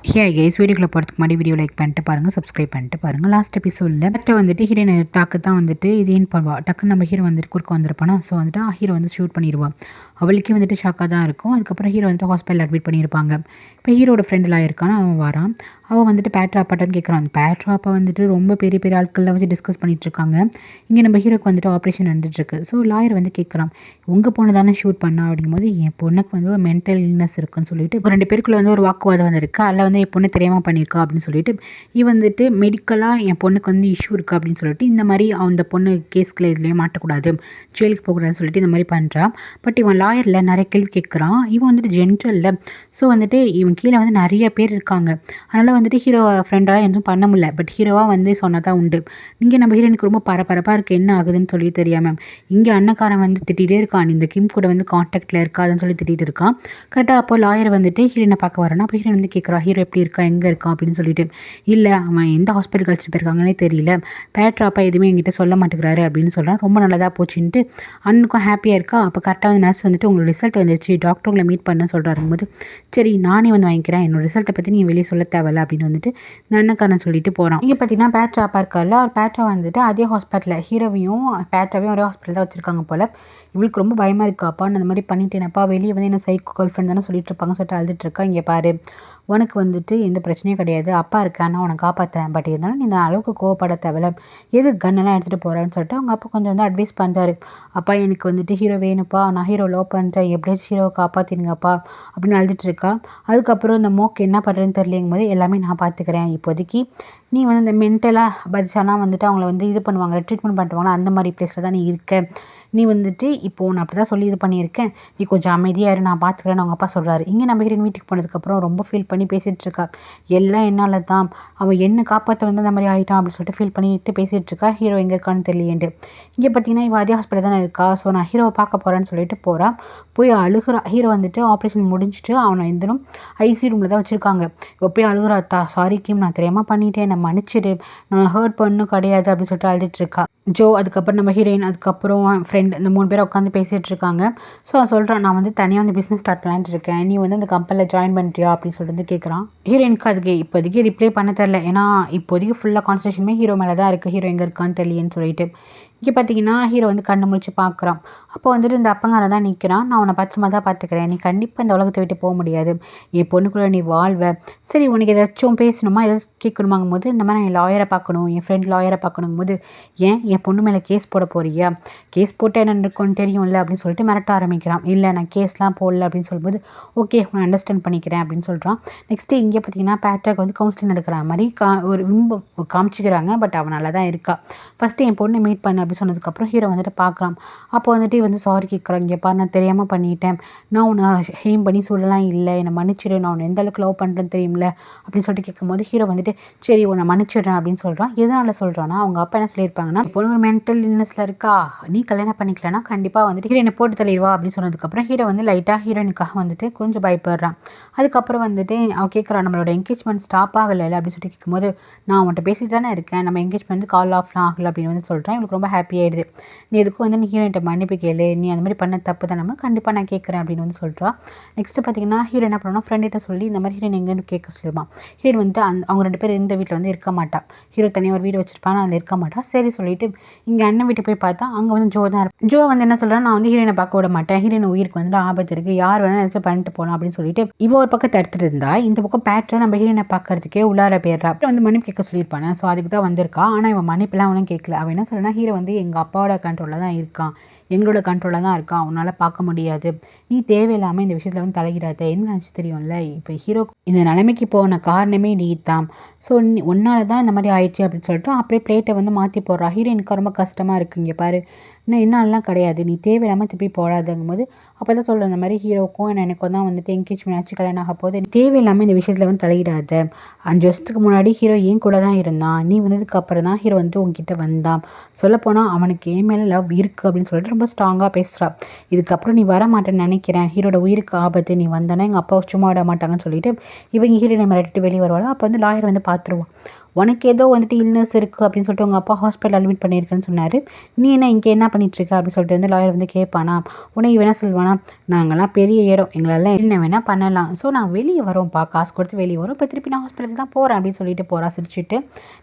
Hey guys, வீடியோக்குள்ள போகிறதுக்கு முன்னாடி வீடியோ லைக் பண்ணிட்டு பாருங்கள், சப்ஸ்கிரைப் பண்ணிட்டு பாருங்கள். லாஸ்ட் எபிசோடில் ஃபஸ்ட்டு வந்துட்டு ஹீரோயின் தாக்கு தான் வந்துட்டு இது ஏன் பண்ணுவா, டக்குன்னு நம்ம ஹீரோ வந்துட்டு குறுக்க வந்திருப்பானா. ஸோ வந்துட்டு ஹீரோ வந்து ஷூட் பண்ணிடுவான். அவளுக்கே வந்துட்டு ஷாக்காக தான் இருக்கும். அதுக்கப்புறம் ஹீரோ வந்துட்டு ஹாஸ்பிட்டல் அட்மிட் பண்ணியிருப்பாங்க. இப்போ ஹீரோட ஃப்ரெண்டெலாம் இருக்கான், அவன் வரான். அவன் வந்துட்டு பேட்ரா அப்பாட்டான்னு கேட்குறான். அந்த பேட்ரா அப்பா வந்துட்டு ரொம்ப பெரிய பெரிய ஆட்களில் வச்சு டிஸ்கஸ் பண்ணிட்டு இருக்காங்க. இங்கே நம்ம ஹீரோக்கு வந்துட்டு ஆப்ரேஷன் நடந்துட்டுருக்கு. ஸோ லாயர் வந்து கேட்குறான், உங்கள் பொண்ணு தானே ஷூட் பண்ணா அப்படிங்கும்போது, என் பொண்ணுக்கு வந்து ஒரு மென்டல் இல்னஸ் இருக்குன்னு சொல்லிட்டு இப்போ 2 பேருக்குள்ள வந்து ஒரு வாக்குவாதம் வந்திருக்கு. அதில் வந்து என் பொண்ணு தெரியாமல் பண்ணியிருக்கா அப்படின்னு சொல்லிட்டு வந்துட்டு மெடிக்கலாக என் பொண்ணுக்கு வந்து இஷ்யூ இருக்குது அப்படின்னு சொல்லிட்டு இந்த மாதிரி அந்த பொண்ணு கேஸ்க்குள்ள இதுலேயே மாட்டக்கூடாது, ஜெயிலுக்கு போகக்கூடாதுன்னு சொல்லிட்டு இந்த மாதிரி பண்ணுறான். பட் இவன் லாயரில் நிறைய கேள்வி கேட்குறான். இவன் வந்துட்டு ஜென்ரலில் ஸோ வந்துட்டு இவன் கீழே வந்து நிறைய பேர் இருக்காங்க. அதனால் வந்துட்டு ஹீரோ ஃப்ரெண்டாக எதுவும் பண்ண முடியல. பட் ஹீரோவாக வந்து சொன்னால் தான் உண்டு. இங்கே நம்ம ஹீரோனுக்கு ரொம்ப பரபரப்பாக இருக்குது, என்ன ஆகுதுன்னு சொல்லி தெரியாமல். இங்கே அண்ணக்காரன் வந்து திட்டிகிட்டே இருக்கான், இந்த கிம் கூட வந்து கான்டாக்டில் இருக்காதுன்னு சொல்லி திட்டிகிட்டு இருக்கான். கரெக்டாக அப்போ லாயர் வந்துட்டு ஹீரோனை பார்க்க வரானா. அப்போ ஹீரோன் வந்து கேட்குறா, ஹீரோ எப்படி இருக்கா, எங்கே இருக்கான் அப்படின்னு சொல்லிட்டு. இல்லை, அவன் எந்த ஹாஸ்பிட்டல் கழிச்சிட்டு போயிருக்காங்கன்னே தெரியல, பேட்ராப்பா எதுவுமே என்கிட்ட சொல்ல மாட்டேங்கிறாரு அப்படின்னு சொல்கிறான். ரொம்ப நல்லதாக போச்சுன்ட்டு அண்ணுக்கும் ஹாப்பியாக இருக்கா. அப்போ கரெக்டாக வந்து நர்ஸ் வந்துட்டு உங்களோட ரிசல்ட் வந்துச்சு, டாக்டர் உங்களை மீட் பண்ண சொல்கிறாருங்க போது, சரி நானே வந்து வாங்கிக்கிறேன், என்னோட ரிசல்ட்டை பற்றி நீ வெளியே சொல்ல தேவையில்ல அப்படின்னு வந்துட்டு நன்னக்காரன் சொல்லிட்டு போகிறான். இங்கே பார்த்தீங்கன்னா பேட்ரா அப்பா இருக்கார்ல, அவர் பேட்ரா வந்துட்டு அதே ஹாஸ்பிட்டலில் ஹீரோவையும் பேட்ராவையும் ஒரே ஹாஸ்பிட்டல் தான் வச்சுருக்காங்க போல். இவளுக்கு ரொம்ப பயமாக இருக்கா, அப்பா நான் அந்த மாதிரி பண்ணிட்டேனப்பா, வெளியே வந்து என்ன சைக்கோ கேர்ள் ஃப்ரெண்ட் தானே சொல்லிட்டு இருப்பாங்கன்னு சொல்லிட்டு அழுதுட்டு இருக்கா. இங்கே பாரு, உனக்கு வந்துட்டு எந்த பிரச்சனையும் கிடையாது, அப்பா இருக்கேன், நான் உனக்கு காப்பாற்றுறேன், பட் இருந்தாலும் நீ இந்த அளவுக்கு கோவப்பட தேவையில்ல, எது கன்னெல்லாம் எடுத்துகிட்டு போகிறேன்னு சொல்லிட்டு அவங்க அப்பா கொஞ்சம் வந்து அட்வைஸ் பண்ணுறாரு. அப்பா எனக்கு வந்துட்டு ஹீரோ வேணுப்பா, நான் ஹீரோ லவ் பண்ணுறேன், எப்படியாச்சும் ஹீரோவை காப்பாற்றினுங்கப்பா அப்படின்னு அழுதுட்டு இருக்கா. அதுக்கப்புறம் இந்த மோக்கு என்ன பண்ணுறதுன்னு தெரியலங்கும் போது, எல்லாமே நான் பார்த்துக்கிறேன், இப்போதைக்கு நீ வந்து இந்த மென்டலாக பதிச்சாலாம் வந்துட்டு அவங்கள வந்து இது பண்ணுவாங்க, ட்ரீட்மெண்ட் பண்ணுவாங்க, அந்த மாதிரி பிளேஸில் தான் நீ இருக்க. நீ வந்துட்டு இப்போது நான் அப்படி தான் சொல்லி இது பண்ணியிருக்கேன், நீ கொஞ்சம் அமைதியாக இரு, நான் பார்த்துக்கிறேன்னு அவங்க அப்பா சொல்கிறாரு. இங்கே நம்ம ஹீரோயின் வீட்டுக்கு போனதுக்கப்புறம் ரொம்ப ஃபீல் பண்ணி பேசிகிட்டு இருக்கா. எல்லாம் என்னால் தான், அவன் என்ன காப்பாற்ற வந்து அந்த மாதிரி ஆகிட்டான் அப்படின்னு சொல்லிட்டு ஃபீல் பண்ணிட்டு பேசிகிட்டு இருக்கா. ஹீரோ எங்கே இருக்கான்னு தெரியலேன்ட்டு. இங்கே பார்த்தீங்கன்னா இவள் அதே ஹாஸ்பிட்டல் தானே இருக்கா. ஸோ நான் ஹீரோவை பார்க்க போகிறேன்னு சொல்லிட்டு போகிறா. போய் அழுகிறா. ஹீரோ வந்துட்டு ஆப்ரேஷன் முடிஞ்சிட்டு அவனை எந்தனும் ஐசி ரூமில் தான் வச்சுருக்காங்க. இப்போ போய் அழுகிறா, சாரி கிம், நான் தெரியாமல் பண்ணிட்டேன், நான் மன்னிச்சிடு, நான் ஹர்ட் பண்ணும் கிடையாது அப்படின்னு சொல்லிட்டு அழுதுட்டு இருக்கா. ஜோ, அதுக்கப்புறம் நம்ம ஹீரோயின், அதுக்கப்புறம் ஃப்ரெண்ட், இந்த 3 பேரை உட்காந்து பேசிகிட்டு இருக்காங்க. ஸோ அவன் சொல்கிறான், நான் வந்து தனியாக வந்து பிஸ்னஸ் ஸ்டார்ட் பண்ணலான்ட்டு இருக்கேன், நீ வந்து அந்த கம்பெனியில் ஜாயின் பண்ணுறியா அப்படின்னு சொல்லிட்டு வந்து கேட்குறான். ஹீரோயினுக்கு அதுக்கு இப்போதைக்கு ரிப்ளை பண்ண தெரில, ஏன்னா இப்போதைக்கு ஃபுல்லாக கான்சன்ட்ரேஷனுமே ஹீரோ மேலே தான் இருக்குது, ஹீரோ எங்கே இருக்கான்னு தெரியலன்னு சொல்லிட்டு. இங்கே பார்த்தீங்கன்னா ஹீரோ வந்து கண்ணு முழிச்சு பார்க்குறான். அப்போ வந்துட்டு இந்த அப்பங்காரன் தான் நிற்கிறான். நான் உன்னை பத்திரமா தான் பார்த்துக்கிறேன், நீ கண்டிப்பாக இந்த உலகத்தை விட்டு போக முடியாது, என் பொண்ணுக்குள்ளே நீ வாழ்வ. சரி, உனக்கு ஏதாச்சும் பேசணுமா, ஏதாச்சும் கேட்கணுமாங்கும் போது, இந்த மாதிரி நான் என் லாயரை பார்க்கணும், என் ஃப்ரெண்ட் லாயரை பார்க்கணுங்கும் போது, ஏன் என் பொண்ணு மேலே கேஸ் போட போறியா, கேஸ் போட்டால் என்ன இருக்குன்னு தெரியும்ல அப்படின்னு சொல்லிட்டு மிரட்ட ஆரம்பிக்கிறான். இல்லை, நான் கேஸ்லாம் போடல அப்படின்னு சொல்லும்போது, ஓகே நான் அண்டர்ஸ்டாண்ட் பண்ணிக்கிறேன் அப்படின்னு சொல்கிறான். நெக்ஸ்ட்டு இங்கே பார்த்தீங்கன்னா பேட்ராக்கு வந்து கவுன்சிலிங் நடக்கிற மாதிரி ஒரு பிம்பம் காமிச்சிக்கிறாங்க. பட் அவன் நல்லா தான் இருக்கா. ஃபஸ்ட்டு என் பொண்ணை மீட் பண்ண அப்படின்னு சொன்னதுக்கப்புறம் ஹீரோ வந்துட்டு பார்க்கலாம். அப்போ வந்துட்டு வந்து சாரி கேட்குறான். இங்கேப்பா, நான் தெரியாமல் பண்ணிட்டேன், நான் உன்னை ஹேம் பண்ணி சொல்லலாம், இல்லை என்னை மன்னிச்சிடு, நான் உன்னை எந்த அளவுக்கு லவ் பண்ணுறேன்னு தெரியும்ல அப்படின்னு சொல்லிட்டு கேட்கும்போது ஹீரோ வந்துட்டு சரி உன்னை மன்னிச்சிடுறேன் அப்படின்னு சொல்கிறான். எதனால் சொல்கிறான்னா, அவங்க அப்பா என்ன சொல்லியிருப்பாங்கன்னா, இப்போ ஒரு மென்டல் இல்னஸில் இருக்கா, நீ கல்யாணம் பண்ணிக்கலன்னா கண்டிப்பாக வந்துட்டு ஹீரோயினை போட்டு தள்ளிடுவா அப்படின்னு சொன்னதுக்கப்புறம் ஹீரோ வந்து லைட்டாக ஹீரோயினுக்காக வந்துட்டு கொஞ்சம் பயப்படுறான். அதுக்கப்புறம் வந்துட்டு அவன் கேட்குறான், நம்மளோட என்கேஜ்மெண்ட் ஸ்டாப் ஆகலை அப்படின்னு சொல்லிட்டு கேட்கும்போது, நான் உன்ட்ட பேசிட்டு தானே இருக்கேன், நம்ம என்கேஜ்மெண்ட் கால் ஆஃப்லாம் ஆகலை அப்படின்னு வந்து சொல்கிறேன். இவளுக்கு ரொம்ப ஹாப்பி ஆகிடுது. நீ எதுக்கும் வந்து நீ ஹீரோயின்ட்ட மன்னிப்பு கேளு, நீ அந்த மாதிரி பண்ண தப்பு தான், நம்ம கண்டிப்பாக நான் கேட்குறேன் அப்படின்னு வந்து சொல்கிறா. நெக்ஸ்ட்டு பார்த்தீங்கன்னா ஹீரோ என்ன பண்ணணும், ஃப்ரெண்ட்கிட்ட சொல்லி இந்த மாதிரி ஹீரோயின் எங்கேன்னு கேட்க சொல்லிடுவான். ஹீரோயின் வந்து அவங்க 2 பேர் இந்த வீட்டில் வந்து இருக்க மாட்டா. ஹீரோ தனியாக ஒரு வீடு வச்சிருப்பான், அதில் இருக்க மாட்டா. சரி சொல்லிட்டு இங்கே அண்ணன் வீட்டுக்கு போய் பார்த்தா அங்கே வந்து ஜோ தான் இருப்பான். ஜோ வந்து என்ன சொல்கிறான், நான் வந்து ஹீரோயினை பார்க்க விட மாட்டேன், ஹீரோயின் உயிருக்கு வந்து ஆபத்து இருக்குது, யார் வேணாலும் நினச்சி பண்ணிட்டு போகலாம் அப்படின்னு சொல்லிட்டு இவ ஒரு பக்கம் தடுத்துட்டு இருந்தா, இந்த பக்கம் பேட்ரா நம்ம ஹீரோயினை பார்க்கறதுக்கே உள்ளார போயிடுறா. வந்து மன்னிப்பு கேட்க சொல்லியிருப்பானே, ஸோ அதுக்கு தான் வந்திருக்கா. ஆனால் இவன் மன்னிப்புலாம் அவனும் கேட்கல. அவன் என்ன சொல்லுனா, ஹீரோ வந்து எங்கள் அப்பாவோட கண்ட்ரோலில் தான் இருக்கான், எங்களோட கண்ட்ரோலில் தான் இருக்கான், அவனால் பார்க்க முடியாது, நீ தேவையில்லாமல் இந்த விஷயத்தில் வந்து தலையிடாத, என்ன நினச்சி தெரியும்ல, இப்போ ஹீரோ இந்த நிலைமைக்கு போன காரணமே நீ தான், ஸோ உன்னால தான் இந்த மாதிரி ஆயிடுச்சு அப்படின்னு சொல்லிட்டு அப்படியே பிளேட்டை வந்து மாற்றி போடுறா. ஹீரோயினுக்கு ரொம்ப கஷ்டமாக இருக்குது. இங்கே பாரு, இன்னும் என்னாலலாம் கிடையாது, நீ தேவையில்லாமல் திருப்பி போடாதுங்கும் போது அப்போ தான் சொல்கிறேன், இந்த மாதிரி ஹீரோக்கும் எனக்கும் தான் வந்துட்டு என்கேஜ்மெண்ட் ஆச்சு, கல்யாணம் ஆக போது, தேவையில்லாமல் இந்த விஷயத்தில் வந்து தலையிடாத, 5 வருஷத்துக்கு முன்னாடி ஹீரோ ஏன் கூட தான் இருந்தான், நீ வந்ததுக்கு அப்புறம் தான் ஹீரோ வந்து உங்ககிட்ட வந்தான், சொல்லப்போனால் அவனுக்கு என் மேலே லவ் இருக்குது அப்படின்னு சொல்லிட்டு ரொம்ப ஸ்ட்ராங்காக பேசுகிறா. இதுக்கப்புறம் நீ வர மாட்டேன்னு நினைக்கிறேன், ஹீரோட உயிருக்கு ஆபத்து, நீ வந்தனா எங்கள் அப்பா சும்மா விட மாட்டாங்கன்னு சொல்லிட்டு இவங்க ஹீரோயினை மிரட்டிட்டு வெளியே வருவாள். அப்போ வந்து லாயர் வந்து பார்த்துருவான். உனக்கு ஏதோ வந்துட்டு இல்னஸ் இருக்குது அப்படின்னு சொல்லிட்டு உங்கள் அப்பா ஹாஸ்பிட்டல் அட்மிட் பண்ணியிருக்கேன்னு சொன்னார். நீ இங்கே என்ன பண்ணிட்டுருக்க அப்படின்னு சொல்லிட்டு வந்து லாயர் வந்து கேட்பானா. உடனே இவன் என்ன சொல்லுவானா, நாங்கள்லாம் பெரிய இடம், எங்களெல்லாம் என்ன வேணால் பண்ணலாம். ஸோ நான் வெளியே வரோம்ப்பா, காசு கொடுத்து வெளியே வரோம், இப்போ திருப்பி நான் ஹாஸ்பிட்டலுக்கு தான் போகிறேன் அப்படின்னு சொல்லிட்டு போகிறா சிரிச்சுட்டு.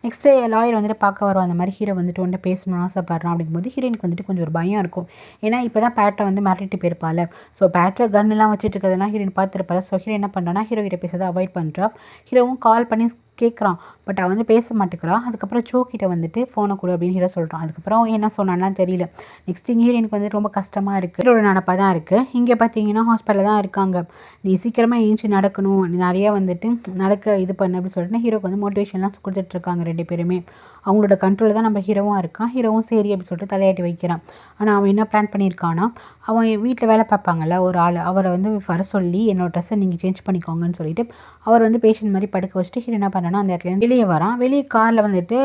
நெக்ஸ்ட்டு லாயர் வந்துட்டு பார்க்க வரும். அந்த மாதிரி ஹீரோ வந்துட்டு ஒன்று பேசணும்னு ஆசைப்படுறான். அப்படிங்கும்போது ஹீரோயினுக்கு வந்துட்டு கொஞ்சம் ஒரு பயம் இருக்கும். ஏன்னா இப்போ தான் பேட்டை வந்து மிரட்டிட்டு போயிருப்பாள். ஸோ பேட்டில் கன்னுலாம் வச்சுட்டு இருக்கிறதெல்லாம் ஹீரோயின் பார்த்துருப்பாள். ஸோ ஹீரோ என்ன பண்ணுறான்னா ஹீரோ கிட்ட பேசுறதை அவாய்ட் பண்ணுறா. ஹீரோவும் கால் பண்ணி கேட்குறான். பட் அவன் வந்து பேச மாட்டேங்கிறான். அதுக்கப்புறம் ஜோ கிட்ட வந்துட்டு ஃபோனை கொடு அப்படின்னு ஹீரோ சொல்கிறான். அதுக்கப்புறம் என்ன சொன்னான்லாம் தெரியல. நெக்ஸ்ட் இங்கே ஹீரோயினுக்கு வந்துட்டு ரொம்ப கஷ்டமாக இருக்குது. ஹீரோட நடப்பாக தான் இருக்குது. இங்கே பார்த்தீங்கன்னா ஹாஸ்பிட்டலில் தான் இருக்காங்க. நீ சீக்கிரமாக ஏஞ்சி நடக்கணும், நிறையா வந்துட்டு நடக்க இது பண்ணு அப்படின்னு சொல்லிட்டு ஹீரோக்கு வந்து மோட்டிவேஷன்லாம் கொடுத்துட்ருக்காங்க 2 பேருமே. அவங்களோட கண்ட்ரோலில் தான் நம்ம ஹீரோவும் இருக்கான். ஹீரோவும் சரி அப்படின்னு சொல்லிட்டு தலையாட்டி வைக்கிறான். ஆனால் அவன் என்ன பிளான் பண்ணியிருக்கான்னா, அவன் வீட்டில் வேலை பார்ப்பாங்கள்ல ஒரு ஆள், அவரை வந்து வர சொல்லி என்னோட ட்ரெஸ்ஸை நீங்கள் சேஞ்ச் பண்ணிக்கோங்கன்னு சொல்லிட்டு அவர் வந்து பேஷண்ட் மாதிரி படுக்க வச்சுட்டு ஹீரோ என்ன பண்ணானா அந்த இடத்துல வெளியே வரான். வெளியே காரில் வந்துட்டு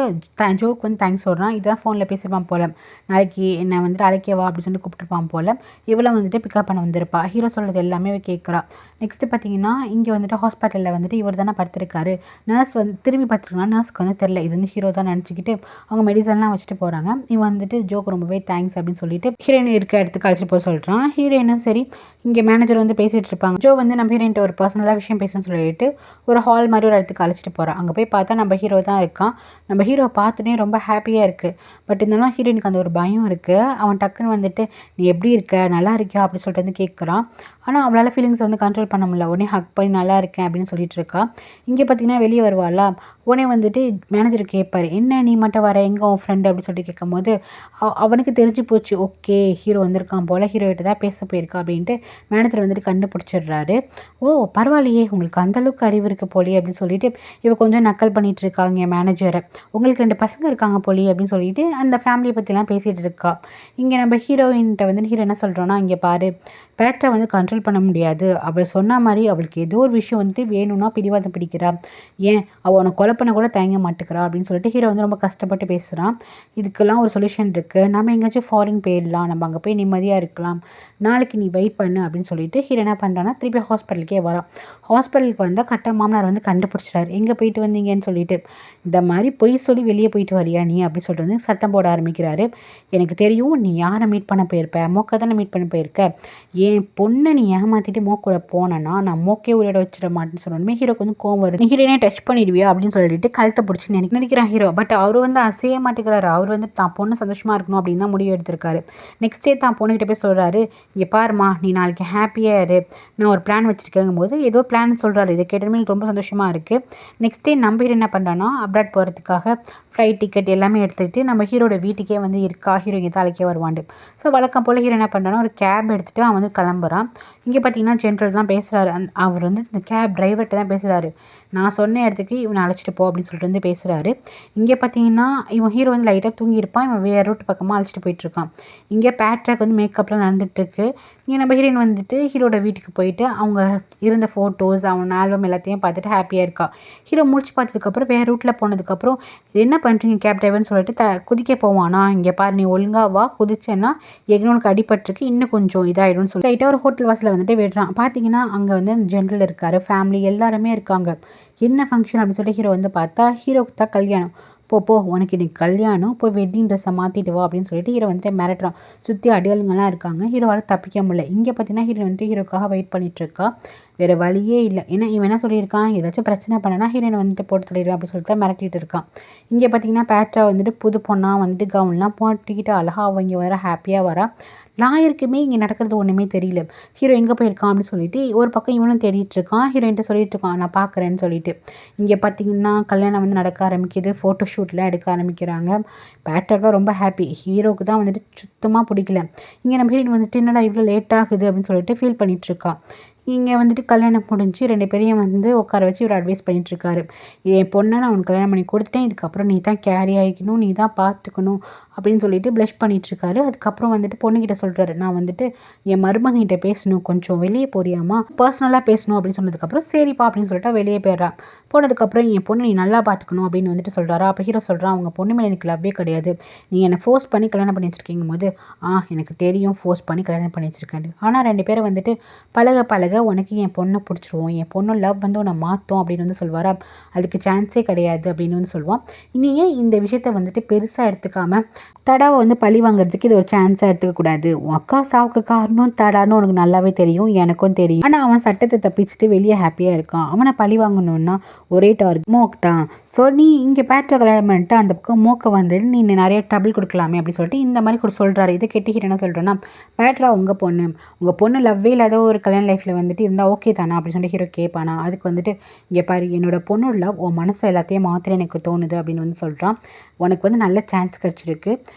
ஜோக்கு வந்து தேங்க்ஸ் சொல்கிறான். இதான் ஃபோனில் பேசியிருப்பான் போல். நாளைக்கு என்னை வந்துட்டு அழைக்கவா அப்படின்னு சொல்லிட்டு கூப்பிட்டுருப்பான் போல். இவளை வந்துட்டு பிக்கப் பண்ண வந்திருப்பா. ஹீரோ சொல்கிறது எல்லாமே கேட்குறா. நெக்ஸ்ட்டு பார்த்தீங்கன்னா இங்கே வந்துட்டு ஹாஸ்பிட்டலில் வந்துட்டு இவர் தானே படுத்திருக்காரு. நர்ஸ் வந்து திரும்பி பார்த்துருக்காங்க. நர்ஸ்க்கு வந்து தெரில இது வந்து ஹீரோ தான் நினச்சிக்கிட்டு அவங்க மெடிசன்லாம் வச்சுட்டு போகிறாங்க. இவன் வந்துட்டு ஜோக்கு ரொம்பவே தேங்க்ஸ் அப்படின்னு சொல்லிட்டு ஹீரோயின் இருக்க இடத்துக்கு அழைச்சிட்டு போக சொல்கிறான். ஹீரோயினும் சரி. இங்கே மேனேஜர் வந்து பேசிகிட்டு இருப்பாங்க. ஜோ வந்து நம்ம ஹீரோயின்ட்ட ஒரு பர்சனலாக விஷயம் பேசணும்னு சொல்லிட்டு ஒரு ஹால் மாதிரி ஒரு இடத்துக்கு அழைச்சிட்டு போகிறான். அங்கே போய் பார்த்தா நம்ம ஹீரோ தான் இருக்கான். நம்ம ஹீரோ பார்த்துனே ரொம்ப ஹாப்பியாக இருக்குது. பட் இருந்தாலும் ஹீரோயினுக்கு அந்த ஒரு பயம் இருக்குது. அவன் டக்குன்னு வந்துட்டு நீ எப்படி இருக்க, நல்லா இருக்கியா அப்படின்னு சொல்லிட்டு வந்து கேட்குறான். ஆனால் அவளால் ஃபீலிங்ஸை வந்து கண்ட்ரோல் பண்ண முடியல. உடனே ஹக் பண்ணி நல்லா இருக்கேன் அப்படின்னு சொல்லிட்டு இருக்கா. இங்கே பார்த்தீங்கன்னா வெளியே வருவாளா. உடனே வந்துட்டு மேனேஜர் கேட்பார், என்ன நீ மட்டும் வர, எங்கே உன் ஃப்ரெண்டு அப்படின்னு சொல்லிட்டு கேட்கும்போது அவனுக்கு தெரிஞ்சு போச்சு. ஓகே ஹீரோ வந்திருக்கான் போல், ஹீரோகிட்ட தான் பேச போயிருக்கா அப்படின்ட்டு மேனேஜர் வந்துட்டு கண்டுபிடிச்சிடுறாரு. ஓ பரவாயில்லையே, உங்களுக்கு அந்தளவுக்கு அறிவு இருக்க போலி அப்படின்னு சொல்லிட்டு இவ கொஞ்சம் நக்கல் பண்ணிட்டு இருக்காங்க மேனேஜரை. உங்களுக்கு 2 பசங்க இருக்காங்க போலி அப்படின்னு சொல்லிட்டு அந்த ஃபேமிலியை பற்றிலாம் பேசிகிட்டு இருக்கா. இங்கே நம்ம ஹீரோயின்கிட்ட வந்துட்டு ஹீரோ என்ன சொல்கிறோன்னா, இங்கே பாரு பேட்டை வந்து கண்ட்ரோல் பண்ண முடியாது. அவள் சொன்ன மாதிரி அவளுக்கு ஏதோ ஒரு விஷயம் வந்துட்டு வேணும்னா பிடிவாதம் பிடிக்கிறா. ஏன் அவள் உனக்கு கொலை பண்ண கூட தயங்க மாட்டேங்கிறா அப்படின்னு சொல்லிட்டு ஹீரோ வந்து ரொம்ப கஷ்டப்பட்டு பேசுகிறான். இதுக்கெல்லாம் ஒரு சொல்யூஷன் இருக்குது. நம்ம எங்கேயாச்சும் ஃபாரின் போயிடலாம், நம்ம அங்கே போய் நிம்மதியாக இருக்கலாம், நாளைக்கு நீ வெயிட் பண்ணு அப்படின்னு சொல்லிட்டு ஹீரோ என்ன பண்ணுறான்னா திருப்பி ஹாஸ்பிட்டலுக்கே வரான். ஹாஸ்பிட்டலுக்கு வந்தால் கரெக்டாக மாமனார் வந்து கண்டுபிடிச்சிட்டாரு. எங்கே போயிட்டு வந்தீங்கன்னு சொல்லிட்டு. இந்த மாதிரி பொய் சொல்லி வெளியே போயிட்டு வரியா நீ அப்படின்னு சொல்லிட்டு வந்து சத்தம் போட ஆரம்பிக்கிறாரு. எனக்கு தெரியும் நீ யாரை மீட் பண்ண போயிருப்ப, மோக்கை தானே மீட் பண்ண போயிருக்க. என் பொண்ணை நீ ஏமாற்றிட்டு மோக்கூட போனேன்னா நான் மோக்கே உரையிட வச்சிட மாட்டேன்னு சொன்னோமே ஹீரோக்கு வந்து கோவம் வருது. ஹீரோனே டச் பண்ணிடுவியா அப்படின்னு சொல்லிட்டு கழுத்தை பிடிச்சி நினைக்கிறான் ஹீரோ. பட் அவர் வந்து அசைய மாட்டேங்கிறாரு. அவர் வந்து தான் பொண்ணு சந்தோஷமாக இருக்கணும் அப்படின்னு தான் முடிவு எடுத்திருக்காரு. நெக்ஸ்ட் டே தான் பொண்ணுகிட்ட போய் சொல்கிறாரு, இங்கே பாருமா நீ நாளைக்கு ஹாப்பியாக இரு, நான் ஒரு பிளான் வச்சுருக்கேங்கும் போது ஏதோ பிளான் சொல்கிறாரு. இதை கேட்டதுமே எனக்கு ரொம்ப சந்தோஷமாக இருக்குது. நெக்ஸ்ட் டே நம்ம ஹீரோ என்ன பண்ணுறான்னா அப்ராட் போகிறதுக்காக ஃப்ளைட் டிக்கெட் எல்லாமே எடுத்துக்கிட்டு நம்ம ஹீரோட வீட்டுக்கே வந்து இருக்கா. ஹீரோ இங்கே தான் அழைக்க வருவாண்டு. ஸோ வழக்கம் போல் ஹீரோ என்ன பண்ணுறான்னா ஒரு கேப் எடுத்துகிட்டு அவன் வந்து கிளம்புறான். இங்கே பார்த்தீங்கன்னா ஜென்ரல் தான் பேசுகிறாரு. அவர் வந்து இந்த கேப் டிரைவர்கிட்ட தான் பேசுகிறாரு. நான் சொன்ன இடத்துக்கு இவனை அழைச்சிட்டு போ அப்படின்னு சொல்லிட்டு வந்து பேசுகிறாரு. இங்கே பார்த்தீங்கன்னா இவன் ஹீரோ வந்து லைட்டாக தூங்கியிருப்பான். இவன் வேறு ரூட் பக்கமாக அழைச்சிட்டு போயிட்டுருக்கான். இங்கே பேட்ராக் வந்து மேக்கப்லாம் நடந்துகிட்ருக்கு. இங்கே நம்ம ஹீரோயின் வந்துட்டு ஹீரோட வீட்டுக்கு போயிட்டு அவங்க இருந்த ஃபோட்டோஸ் அவன் ஆல்பம் எல்லாத்தையும் பார்த்துட்டு ஹாப்பியாக இருக்கா. ஹீரோ முடிச்சு பார்த்ததுக்கப்புறம் வேறு ரூட்டில் போனதுக்கப்புறம் என்ன பண்ணுறீங்க கேப் டிரைவர்னு சொல்லிட்டு குதிக்க போவானா. இங்கே பாரு நீ ஒழுங்கா வா, குதிச்சேன்னா எக்னோனுக்கு அடிபட்டிருக்கு, இன்னும் கொஞ்சம் இதாகிடும்னு சொல்லி லைட்டாக ஒரு ஹோட்டல் வாசலில் வந்துட்டு விடுறான். பார்த்தீங்கன்னா அங்கே வந்து ஜென்ரல் இருக்கார், ஃபேமிலி எல்லாருமே இருக்காங்க. என்ன ஃபங்க்ஷன் அப்படின்னு சொல்லிட்டு ஹீரோ வந்து பார்த்தா ஹீரோக்கு தான் கல்யாணம். போ உனக்கு இன்னைக்கு கல்யாணம், போய் வெட்டிங் ட்ரெஸ்ஸை மாற்றிட்டு வா அப்படின்னு சொல்லிட்டு ஹீரோ வந்துட்டு மிரட்டுறான். சுற்றி அடியாளுங்கெல்லாம் இருக்காங்க. ஹீரோவால் தப்பிக்க முடியல. இங்கே பார்த்தீங்கன்னா ஹீரோ வந்துட்டு ஹீரோக்காக வெயிட் பண்ணிகிட்ருக்கா. வேறு வழியே இல்லை. ஏன்னா இவன் என்ன சொல்லியிருக்கான், ஏதாச்சும் பிரச்சனை பண்ணனா ஹீரோனை வந்துட்டு போட்டு சொல்லிடுவேன் அப்படின்னு சொல்லிட்டு தான் மிரட்டிட்டு இருக்கான். இங்கே பார்த்தீங்கன்னா பேட்ரா வந்துட்டு புது பொண்ணாக வந்துட்டு கவுன்லாம் போட்டுக்கிட்டு அழகாக அவங்க வர ஹாப்பியாக வரா. லாயருக்குமே இங்கே நடக்கிறது ஒன்றுமே தெரியல. ஹீரோ எங்கே போயிருக்கான் அப்படின்னு சொல்லிட்டு ஒரு பக்கம் இவனும் தேடிட்டு இருக்கான். ஹீரோயின்ட்ட சொல்லிட்டு இருக்கான் நான் பார்க்குறேன்னு சொல்லிட்டு. இங்கே பார்த்தீங்கன்னா கல்யாணம் வந்து நடக்க ஆரம்பிக்குது. ஃபோட்டோ ஷூட்லாம் எடுக்க ஆரம்பிக்கிறாங்க. பேட்டர்லாம் ரொம்ப ஹாப்பி. ஹீரோவுக்கு தான் வந்துட்டு சுத்தமாக பிடிக்கல. இங்கே நம்ம ஹீரோயின் வந்துட்டு என்னடா இவ்வளோ லேட் ஆகுது அப்படின்னு சொல்லிட்டு ஃபீல் பண்ணிகிட்ருக்கா. இங்கே வந்துட்டு கல்யாணம் முடிஞ்சு 2 பேரையும் வந்து உட்கார வச்சு இவர் அட்வைஸ் பண்ணிகிட்ருக்காரு. என் பொண்ணை நான் உனக்கு கல்யாணம் பண்ணி கொடுத்துட்டேன், இதுக்கப்புறம் நீ தான் கேரி ஆகிக்கணும், நீ தான் பார்த்துக்கணும் அப்படின்னு சொல்லிட்டு ப்ளஷ் பண்ணிகிட்ருக்காரு. அதுக்கப்புறம் வந்துட்டு பொண்ணுக்கிட்ட சொல்கிறாரு, நான் வந்துட்டு என் மருமகிட்ட பேசணும், கொஞ்சம் வெளியே போறியாமா, பர்சனலாக பேசணும் அப்படின்னு சொன்னதுக்கப்புறம் சரிப்பா அப்படின்னு சொல்லிட்டு வெளியே போயிடுறான். போனதுக்கப்புறம் என் பொண்ணு நீ நல்லா பார்த்துக்கணும் அப்படின்னு வந்துட்டு சொல்கிறாரா. அப்போ ஹீரோ சொல்கிறான், அவங்க பொண்ணு மேலே எனக்கு லவ்வே கிடையாது, நீ என்னை ஃபோர்ஸ் பண்ணி கல்யாணம் பண்ணி வச்சுருக்கீங்கும் போது எனக்கு தெரியும் ஃபோர்ஸ் பண்ணி கல்யாணம் பண்ணி வச்சுருக்கேன். ஆனால் 2 பேரும் வந்துட்டு பழக பழக உனக்கு என் பொண்ணை பிடிச்சிருவோம், என் பொண்ணு லவ் வந்து உன்னை மாற்றும் அப்படின்னு வந்து சொல்வாரா. அதுக்கு சான்ஸே கிடையாது அப்படின்னு வந்து சொல்லுவான். இனி ஏன் இந்த விஷயத்த வந்துட்டு பெருசாக எடுத்துக்காமல் தடாவை வந்து பழி வாங்குறதுக்கு இது ஒரு சான்ஸாக எடுத்துக்கக்கூடாது. உன் அக்கா சாவுக்கு காரணம் தடான்னு உனக்கு நல்லாவே தெரியும், எனக்கும் தெரியும். ஆனால் அவன் சட்டத்தை தப்பிச்சுட்டு வெளியே ஹாப்பியாக இருக்கான். அவனை பழி வாங்கணுன்னா ஒரே டார்கெட் மோக் தான். ஸோ நீ இங்கே பேட்ரை கல்யாணம் பண்ணிட்டு அந்த பக்கம் மோக்கை வந்து நீ நிறைய ட்ரபிள் கொடுக்கலாமே அப்படின்னு சொல்லிட்டு இந்த மாதிரி கூட சொல்கிறாரு. இதை கெட்டு ஹீரோ என்ன சொல்கிறேன்னா, பேட்ரா உங்கள் பொண்ணு லவ்வே இல்லாத ஒரு கல்யாண லைஃப்பில் வந்துட்டு இருந்தால் ஓகே தானா அப்படின்னு சொல்லிட்டு ஹீரோ கேட்பானா. அதுக்கு வந்துட்டு இங்கே பாரு, என்னோட பொண்ணோட லவ் உன் மனசை எல்லாத்தையும் மாத்திர எனக்கு தோணுது அப்படின்னு வந்து சொல்கிறான். உனக்கு வந்து நல்ல சான்ஸ் கிடச்சிருக்கு,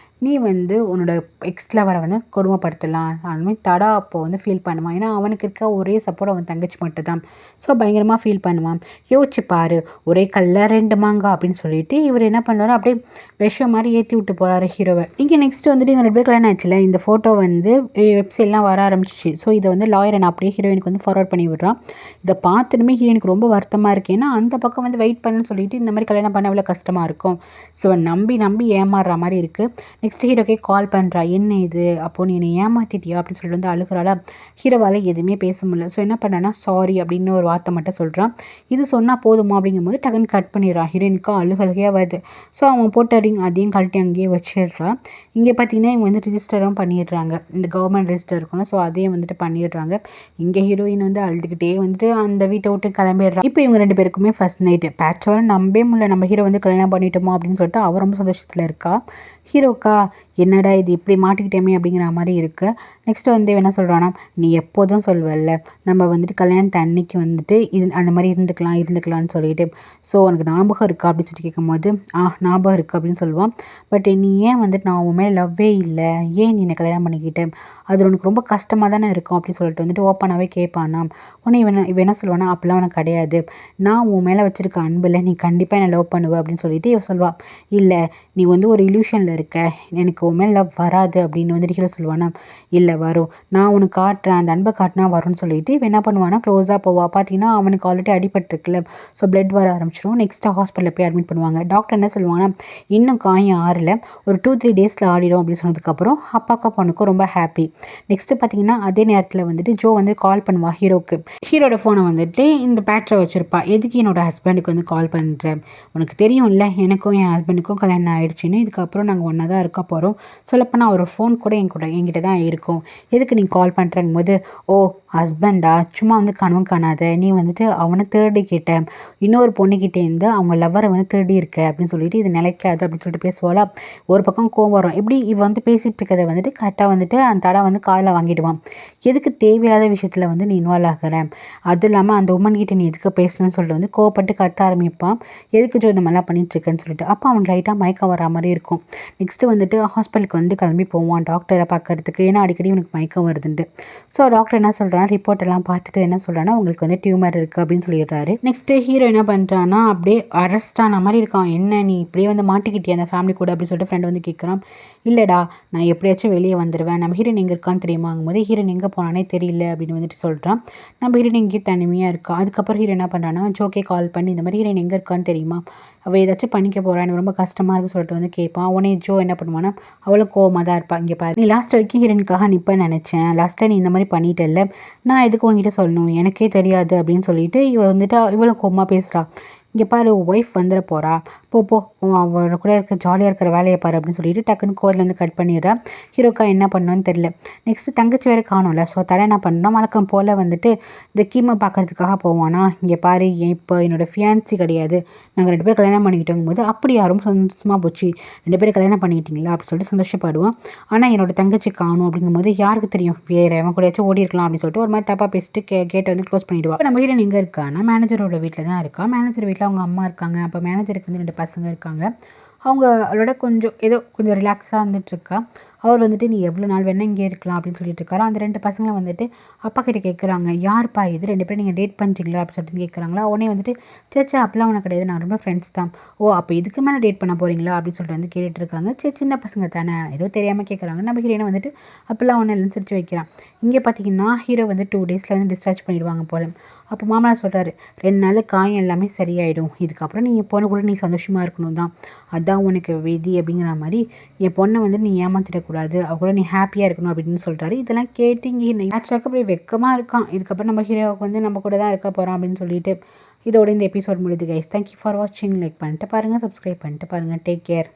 நீ வந்து உன்னோட எக்ஸ் லவரை வந்து கொடுமைப்படுத்தலாம். அதுமாதிரி தடா அப்போ வந்து ஃபீல் பண்ணுவான். ஏன்னா அவனுக்கு இருக்க ஒரே சப்போர்ட் அவன் தங்கச்சி மட்டும் தான். ஸோ பயங்கரமாக ஃபீல் பண்ணுவான். யோசிச்சு பாரு, ஒரே கல்ல 2 மாங்கா அப்படின்னு சொல்லிட்டு இவர் என்ன பண்ணுவார், அப்படியே விஷம் மாதிரி ஏற்றி விட்டு போகிறாரு ஹீரோவை. இங்கே நெக்ஸ்ட் வந்துட்டு இவங்க 2 பேர் கல்யாணம் ஆச்சுல, இந்த ஃபோட்டோ வந்து வெப்சைட்லாம் வர ஆரம்பிச்சிச்சு. ஸோ இதை வந்து லாயர் நான் அப்படியே ஹீரோயினுக்கு வந்து ஃபார்வர்ட் பண்ணி விடுறான். இதை பார்த்துட்டுமே ஹீரோயினுக்கு ரொம்ப வருத்தமாக இருக்குது. ஏன்னா அந்த பக்கம் வந்து வெயிட் பண்ணுன்னு சொல்லிட்டு இந்த மாதிரி கல்யாணம் பண்ண எவ்வளோ கஷ்டமாக இருக்கும். ஸோ நம்பி ஏமாறுற மாதிரி இருக்குது. நெக்ஸ்ட் ஹீரோக்கே கால் பண்ணுறா, என்ன இது அப்போது நீ என்னை ஏமாற்றிட்டியா அப்படின்னு சொல்லிட்டு வந்து அழுகிறாளா. ஹீரோவால் எதுவுமே பேச முடியல. ஸோ என்ன பண்ணான்னா சாரி அப்படின்னு ஒரு வார்த்தை மட்டும் சொல்கிறான். இது சொன்னால் போதுமா அப்படிங்கும்போது டக்குன்னு கட் பண்ணிடுறான். ஹீரோயினுக்கும் அழுகழுகையாக வருது. ஸோ அவன் போட்ட ரிங் அதையும் கழட்டி அங்கேயே வச்சிடுறான். இங்கே பார்த்தீங்கன்னா இவங்க வந்து ரிஜிஸ்டரும் பண்ணிடுறாங்க, இந்த கவர்மெண்ட் ரிஜிஸ்டர் இருக்கணும். ஸோ அதையும் வந்துட்டு பண்ணிடுறாங்க. இங்கே ஹீரோயின் வந்து அழுதுகிட்டே வந்துட்டு அந்த வீட்டை விட்டு கிளம்பிடுறான். இப்போ இவங்க 2 பேருக்குமே ஃபர்ஸ்ட் நைட்டு. பேட்சோட நம்பவே முடியல, நம்ம ஹீரோ வந்து கல்யாணம் பண்ணிட்டோமா அப்படின்னு சொல்லிட்டு அவ ரொம்ப சந்தோஷத்தில் இருக்கா. ஹீரோக்கா என்னடா இது இப்படி மாட்டிக்கிட்டேமே அப்படிங்கிற மாதிரி இருக்குது. நெக்ஸ்ட் வந்து என்ன சொல்கிறான்னா, நீ எப்போதும் சொல்வல்ல நம்ம வந்துட்டு கல்யாணத்து அன்னைக்கு வந்துட்டு அந்த மாதிரி இருந்துக்கலாம்னு சொல்லிட்டு, ஸோ உனக்கு ஞாபகம் இருக்கா அப்படின்னு சொல்லி கேட்கும்போது ஞாபகம் இருக்குது அப்படின்னு சொல்லுவான். பட் நீ ஏன் வந்துட்டு நான் உன் மேலே லவ்வே இல்லை, ஏன் நீ என்னை கல்யாணம் பண்ணிக்கிட்டேன், அது உனக்கு ரொம்ப கஷ்டமாக தானே இருக்கும் அப்படின்னு சொல்லிட்டு வந்துட்டு ஓப்பனாகவே கேட்பானா. உடனே இவன் என்ன சொல்லுவானா, அப்படிலாம் உனக்கு கிடையாது, நான் உன் மேலே வச்சுருக்க அன்பில் நீ கண்டிப்பாக என்னை லவ் பண்ணுவ அப்படின்னு சொல்லிட்டு இவன் சொல்லுவாள். இல்லை நீ வந்து ஒரு இல்யூஷனில் இருக்க, எனக்கு உன் மேலே லவ் வராது அப்படின்னு வந்துட்டு ஹீரோ சொல்லுவானா. இல்லை வரும், நான் உனக்கு காட்டுறேன், அந்த அன்பை காட்டினா வரும்னு சொல்லிட்டு இவன் என்ன பண்ணுவானா, க்ளோஸாக போவா. பார்த்தீங்கன்னா அவனுக்கு ஆல்ரெடி அடிபட்டுருக்குல்ல, ஸோ பிளட் வர ஆரம்பிச்சிடும். நெக்ஸ்ட்டு ஹாஸ்பிட்டலில் போய் அட்மிட் பண்ணுவாங்க. டாக்டர் என்ன சொல்லுவாங்கன்னா, இன்னும் காயம் ஆறல, ஒரு 2-3 டேஸில் ஆடிடும் அப்படின்னு சொன்னதுக்கப்புறம் அப்பாவுக்கும் பொண்ணுக்கும் ரொம்ப ஹாப்பி. நெக்ஸ்ட்டு பார்த்தீங்கன்னா அதே நேரத்தில் வந்துட்டு ஜோ வந்து கால் பண்ணுவா ஹீரோக்கு. ஹீரோட ஃபோனை வந்துட்டு இந்த பேட்டரை வச்சுருப்பா. எதுக்கு என்னோட ஹஸ்பண்டுக்கு வந்து கால் பண்ணுறேன், உனக்கு தெரியும்ல எனக்கும் என் ஹஸ்பண்டுக்கும் கல்யாணம் ஆகிடுச்சின்னு, இதுக்கப்புறம் நாங்கள் ஒன்றா தான் இருக்க போகிறோம், சொல்லப்போனால் ஒரு ஃபோன் கூட என்கிட்ட தான் இருக்கும், எதுக்கு நீ கால் பண்ணுறங்கும் போது, ஓ ஹஸ்பண்டா, சும்மா வந்து கனவு காணாத, நீ வந்துட்டு அவனை திருடி கேட்ட, இன்னொரு பொண்ணுக்கிட்டேருந்து அவங்க லவ்வரை வந்து திருடி இருக்க அப்படின்னு சொல்லிட்டு இது நிலைக்காது அப்படின்னு சொல்லிட்டு பேசுவாளா. ஒரு பக்கம் கோவம் வரும். இப்படி இவ வந்து பேசிகிட்டு இருக்கிறத வந்துட்டு கரெக்டாக வந்துட்டு அந்த தடை வந்து காதில் வாங்கிடுவான். எதுக்கு தேவையில்லாத விஷயத்தில் வந்து நீ இன்வால்வ் ஆகிற, அதுவும் இல்லாமல் அந்த உமன் கிட்ட நீ எதுக்கு பேசணும்னு சொல்லிட்டு வந்து கோவப்பட்டு கத்த ஆரம்பிப்பான். எதுக்கு ஜோ இந்த மாதிரிலாம் பண்ணிட்டுருக்கேன்னு சொல்லிட்டு. அப்போ அவனுக்கு லைட்டாக மயக்கம் வரா மாதிரி இருக்கும். நெக்ஸ்ட்டு வந்துட்டு ஹாஸ்பிட்டலுக்கு வந்து கிளம்பி போவான் டாக்டரை பார்க்கறதுக்கு, ஏன்னா அடிக்கடி உனக்கு மயக்கம் வருதுன்ட்டு. ஸோ டாக்டர் என்ன சொல்கிறான், ரிப்போர்ட் எல்லாம் பார்த்துட்டு என்ன சொல்கிறான்னா, உங்களுக்கு வந்து டியூமர் இருக்குது அப்படின்னு சொல்லிடுறாரு. நெக்ஸ்ட்டு ஹீரோ என்ன பண்ணுறான்னா, அப்படியே அரெஸ்ட் ஆன மாதிரி இருக்கான். என்ன நீ இப்படியே வந்து மாட்டிக்கிட்டியா அந்த ஃபேமிலி கூட அப்படின்னு சொல்லிட்டு ஃப்ரெண்ட் வந்து கேட்குறான். இல்லைடா நான் எப்படியாச்சும் வெளியே வந்துடுவேன், நம்ம ஹீரோயின் எங்கே இருக்கான்னு தெரியுமாங்கும் போது, ஹீரோயின் எங்கே போனானே தெரியல அப்படின்னு வந்துட்டு சொல்கிறான். நம்ம ஹீரோயின் எங்கேயே தனிமையாக இருக்கா. அதுக்கப்புறம் ஹீரோ என்ன பண்ணுறான்னா, ஜோக்கே கால் பண்ணி இந்த மாதிரி ஹீரோயின் எங்கே இருக்கான்னு தெரியுமா, அவள் ஏதாச்சும் பண்ணிக்க போகிறா, எனக்கு ரொம்ப கஷ்டமாக இருக்குன்னு சொல்லிட்டு வந்து கேட்பான். உடனே ஜோ என்ன பண்ணுவான்னா, அவளும் கோவமாக தான் இருப்பாள். இங்கே பாரு, நீ லாஸ்ட் வரைக்கும் ஹீரோயினுக்காக நிற்பேன்னு நினச்சேன், லாஸ்ட்டாக நீ இந்த மாதிரி பண்ணிட்டல, நான் எதுக்கு உங்ககிட்ட சொல்லணும், எனக்கே தெரியாது அப்படின்னு சொல்லிட்டு வந்துட்டு இவ்வளோ கோவமாக பேசுகிறா. இங்கே பாரு ஒய்ஃப் வந்துட போகிறா, போ அவளை கூட இருக்க ஜாலியாக இருக்கிற வேலையை பாரு அப்படின்னு சொல்லிட்டு டக்குன்னு கோவிலேருந்து கட் பண்ணிடுறா. ஹீரோக்கா என்ன பண்ணணும்னு தெரியல. நெக்ஸ்ட்டு தங்கச்சி வேறு காணும்ல. ஸோ தடை என்ன பண்ணணும், வழக்கம் போல் வந்துட்டு இந்த கீமை பார்க்கறதுக்காக போவானா. இங்கே பாரு இப்போ என்னோடய ஃபியான்சி கிடையாது, நாங்கள் 2 பேரும் கல்யாணம் பண்ணிக்கிட்டோங்கும் போது அப்படியா ரொம்ப சந்தோஷமாக போச்சு, 2 பேரும் கல்யாணம் பண்ணிக்கிட்டீங்களா அப்படின்னு சொல்லிட்டு சந்தோஷப்படுவான். ஆனால் என்னோடய தங்கச்சி காணும் அப்படிங்கும்போது யாருக்கு தெரியும், வேறு அவன் கூடயாச்சும் ஓடி இருக்கலாம் அப்படின்னு சொல்லிட்டு ஒரு மாதிரி தப்பாக பேசிட்டு கேட்டை வந்து க்ளோஸ் பண்ணிவிடுவா. நம்ம ஹீரோயின் எங்கே இருக்கான்னா மேனேஜரோட வீட்டில் தான் இருக்கா. மேனேஜர் வீட்டில் அவங்க அம்மா இருக்காங்க. அப்போ மேனேஜருக்கு வந்து 2 பசங்க இருக்காங்க. அவங்களோட கொஞ்சம் ரிலாக்ஸாக இருந்துகிட்ருக்கா. அவர் வந்துட்டு நீ எவ்வளோ நாள் வேணால் இங்கே இருக்கலாம் அப்படின்னு சொல்லிட்டு இருக்காரு. அந்த 2 பசங்களும் வந்துட்டு அப்பா கிட்ட கேட்குறாங்க, யார்ப்பா இது, 2 பேரும் நீங்கள் டேட் பண்ணுறீங்களா அப்படின்னு சொல்லிட்டு கேட்குறாங்களா. உடனே வந்துட்டு சேச்சா அப்படிலாம் ஒன்றும் கிடையாது, நான் ரொம்ப ஃப்ரெண்ட்ஸ் தான். ஓ அப்போ இதுக்கு மேலே டேட் பண்ண போகிறீங்களா அப்படின்னு சொல்லிட்டு வந்து கேட்டுட்ருக்காங்க. சின்ன பசங்க தானே ஏதோ தெரியாமல் கேட்குறாங்க. நம்ம ஹீரோனை வந்துட்டு அப்போல்லாம் ஒன்றும் இல்லைன்னு சிரிச்சு வைக்கிறான். இங்கே பார்த்தீங்கன்னா ஹீரோ வந்து 2 டேஸில் வந்து டிஸ்சார்ஜ் பண்ணிடுவாங்க போல. அப்போ மாமனார் சொல்கிறாரு, 2 நாள் காயம் எல்லாமே சரியாயிடும், இதுக்கப்புறம் நீ என் பொண்ணு கூட நீ சந்தோஷமாக இருக்கணும் தான், அதான் உனக்கு விதி அப்படிங்கிற மாதிரி என் பொண்ணை வந்து நீ ஏமாத்திடக்கூடாது, அவ கூட நீ ஹாப்பியாக இருக்கணும் அப்படின்னு சொல்கிறாரு. இதெல்லாம் கேட்டு இங்கே நேச்சுராக்கு அப்படி வெக்கமாக இருக்கான். இதுக்கப்புறம் நம்ம ஹீரோவுக்கு வந்து நம்ம கூட தான் இருக்க போகிறோம் அப்படின்னு சொல்லிட்டு இதோட இந்த எபிசோட் முடியுது கைஸ். தேங்க்யூ ஃபார் வாட்சிங். லைக் பண்ணிட்டு பாருங்கள், சப்ஸ்கிரைப் பண்ணிட்டு பாருங்கள். Take care.